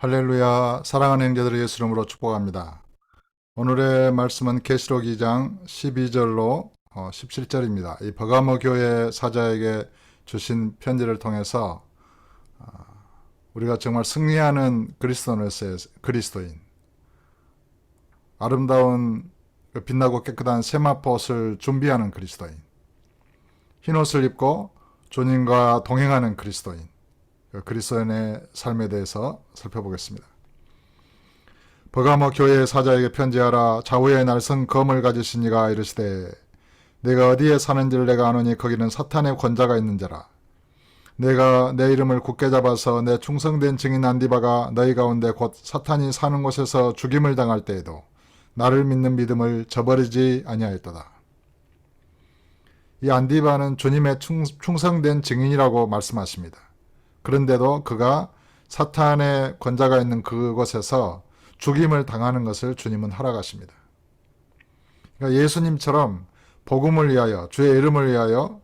할렐루야. 사랑하는 형제들의 예수 이름으로 축복합니다. 오늘의 말씀은 계시록 2장 12절로 17절입니다. 이 버가모 교회 사자에게 주신 편지를 통해서 우리가 정말 승리하는 그리스도인, 아름다운 빛나고 깨끗한 세마포옷을 준비하는 그리스도인, 흰옷을 입고 주님과 동행하는 그리스도인, 그리스도인의 삶에 대해서 살펴보겠습니다. 버가모 교회의 사자에게 편지하라. 좌우에 날선 검을 가지신 이가 이르시되 내가 어디에 사는지를 내가 아노니 거기는 사탄의 권자가 있는지라. 내가 내 이름을 굳게 잡아서 내 충성된 증인 안디바가 너희 가운데 곧 사탄이 사는 곳에서 죽임을 당할 때에도 나를 믿는 믿음을 저버리지 아니하였도다. 이 안디바는 주님의 충성된 증인이라고 말씀하십니다. 그런데도 그가 사탄의 권자가 있는 그곳에서 죽임을 당하는 것을 주님은 허락하십니다. 그러니까 예수님처럼 복음을 위하여, 주의 이름을 위하여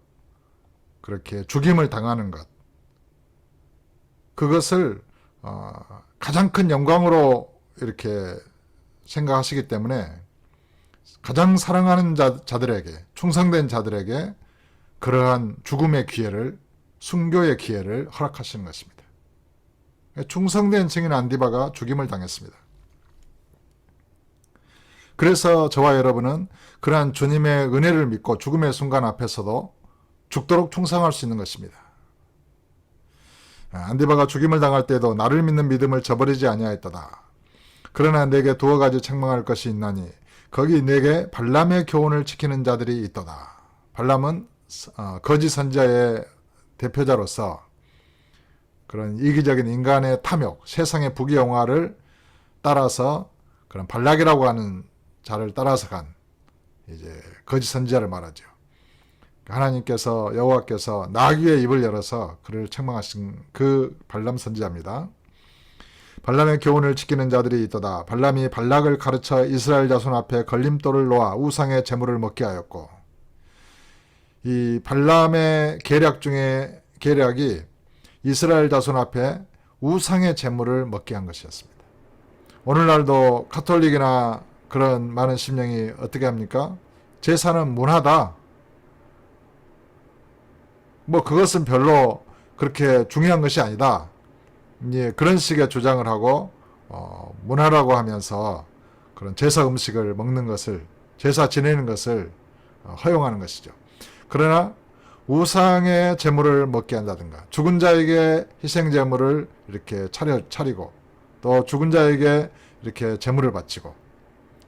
그렇게 죽임을 당하는 것, 그것을 가장 큰 영광으로 이렇게 생각하시기 때문에 가장 사랑하는 자들에게, 충성된 자들에게 그러한 죽음의 기회를, 순교의 기회를 허락하시는 것입니다. 충성된 증인 안디바가 죽임을 당했습니다. 그래서 저와 여러분은 그러한 주님의 은혜를 믿고 죽음의 순간 앞에서도 죽도록 충성할 수 있는 것입니다. 안디바가 죽임을 당할 때도 나를 믿는 믿음을 저버리지 아니하였도다. 그러나 내게 두어 가지 책망할 것이 있나니 거기 내게 발람의 교훈을 지키는 자들이 있도다. 발람은 거짓 선지자의 대표자로서 그런 이기적인 인간의 탐욕, 세상의 부귀영화를 따라서 그런 발락이라고 하는 자를 따라서 간 이제 거짓 선지자를 말하죠. 하나님께서, 여호와께서 나귀의 입을 열어서 그를 책망하신 그 발람 선지자입니다. 발람의 교훈을 지키는 자들이 있도다. 발람이 발락을 가르쳐 이스라엘 자손 앞에 걸림돌을 놓아 우상의 제물을 먹게 하였고, 이 발람의 계략 중에 계략이 이스라엘 자손 앞에 우상의 제물을 먹게 한 것이었습니다. 오늘날도 가톨릭이나 그런 많은 신령이 어떻게 합니까? 제사는 문화다. 그것은 별로 그렇게 중요한 것이 아니다. 이제 그런 식의 주장을 하고 문화라고 하면서 그런 제사 음식을 먹는 것을, 제사 지내는 것을 허용하는 것이죠. 그러나 우상의 제물을 먹게 한다든가, 죽은 자에게 희생 제물을 이렇게 차리고, 또 죽은 자에게 이렇게 제물을 바치고,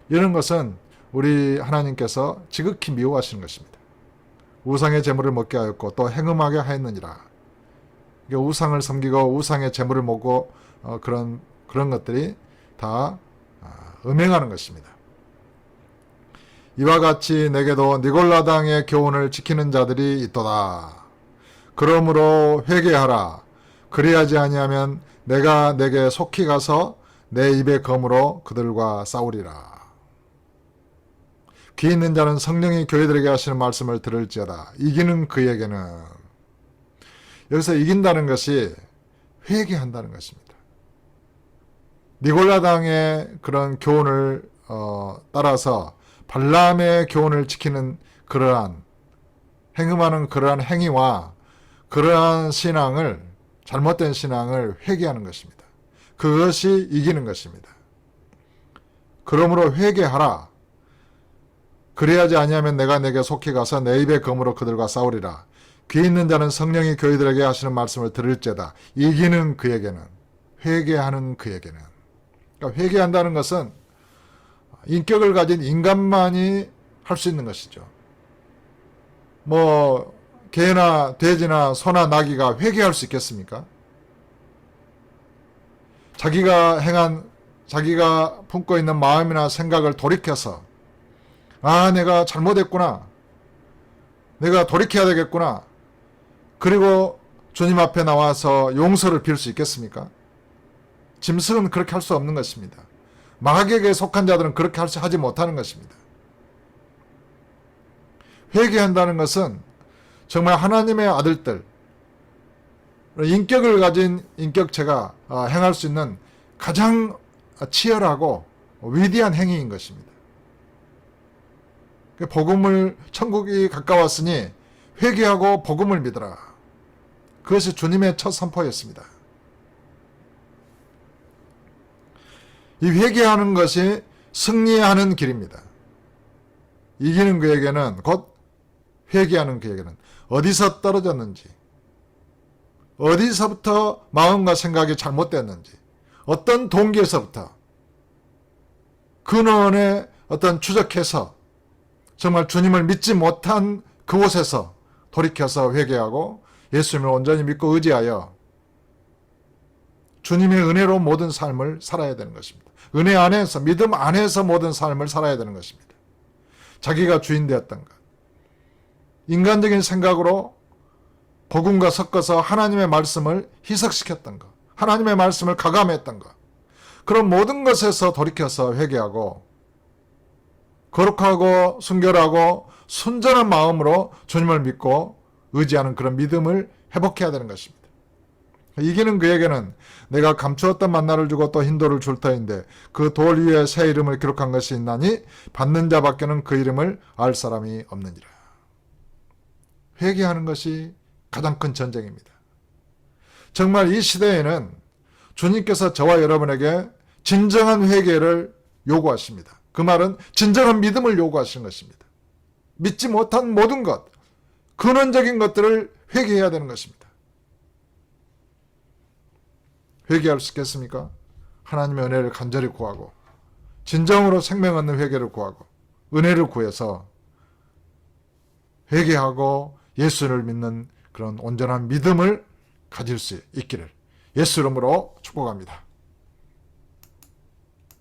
이런 것은 우리 하나님께서 지극히 미워하시는 것입니다. 우상의 제물을 먹게 하였고 또 행음하게 하였느니라. 우상을 섬기고 우상의 제물을 먹고 그런 것들이 다 음행하는 것입니다. 이와 같이 내게도 니골라당의 교훈을 지키는 자들이 있도다. 그러므로 회개하라. 그리하지 아니하면 내가 내게 속히 가서 내 입의 검으로 그들과 싸우리라. 귀 있는 자는 성령이 교회들에게 하시는 말씀을 들을지어다. 이기는 그에게는, 여기서 이긴다는 것이 회개한다는 것입니다. 니골라당의 그런 교훈을 따라서 발람의 교훈을 지키는 그러한 행음하는 그러한 행위와 그러한 신앙을, 잘못된 신앙을 회개하는 것입니다. 그것이 이기는 것입니다. 그러므로 회개하라. 그래야지 아니하면 내가 내게 속히 가서 내 입의 검으로 그들과 싸우리라. 귀 있는 자는 성령이 교회들에게 하시는 말씀을 들을지어다. 이기는 그에게는, 회개하는 그에게는. 그러니까 회개한다는 것은 인격을 가진 인간만이 할 수 있는 것이죠. 개나 돼지나 소나 나귀가 회개할 수 있겠습니까? 자기가 품고 있는 마음이나 생각을 돌이켜서 내가 잘못했구나. 내가 돌이켜야 되겠구나. 그리고 주님 앞에 나와서 용서를 빌 수 있겠습니까? 짐승은 그렇게 할 수 없는 것입니다. 마귀에게 속한 자들은 그렇게 하지 못하는 것입니다. 회개한다는 것은 정말 하나님의 아들들, 인격을 가진 인격체가 행할 수 있는 가장 치열하고 위대한 행위인 것입니다. 복음을 천국이 가까웠으니 회개하고 복음을 믿어라. 그것이 주님의 첫 선포였습니다. 이 회개하는 것이 승리하는 길입니다. 이기는 그에게는, 곧 회개하는 그에게는 어디서 떨어졌는지, 어디서부터 마음과 생각이 잘못됐는지, 어떤 동기에서부터 근원에 어떤 추적해서 정말 주님을 믿지 못한 그곳에서 돌이켜서 회개하고 예수님을 온전히 믿고 의지하여 주님의 은혜로 모든 삶을 살아야 되는 것입니다. 은혜 안에서, 믿음 안에서 모든 삶을 살아야 되는 것입니다. 자기가 주인 되었던 것, 인간적인 생각으로 복음과 섞어서 하나님의 말씀을 희석시켰던 것, 하나님의 말씀을 가감했던 것, 그런 모든 것에서 돌이켜서 회개하고 거룩하고 순결하고 순전한 마음으로 주님을 믿고 의지하는 그런 믿음을 회복해야 되는 것입니다. 이기는 그에게는 내가 감추었던 만나를 주고 또 흰 돌을 줄 터인데 그 돌 위에 새 이름을 기록한 것이 있나니 받는 자밖에는 그 이름을 알 사람이 없느니라. 회개하는 것이 가장 큰 전쟁입니다. 정말 이 시대에는 주님께서 저와 여러분에게 진정한 회개를 요구하십니다. 그 말은 진정한 믿음을 요구하시는 것입니다. 믿지 못한 모든 것, 근원적인 것들을 회개해야 되는 것입니다. 회개할 수 있겠습니까? 하나님의 은혜를 간절히 구하고 진정으로 생명 얻는 회개를 구하고 은혜를 구해서 회개하고 예수를 믿는 그런 온전한 믿음을 가질 수 있기를 예수 이름으로 축복합니다.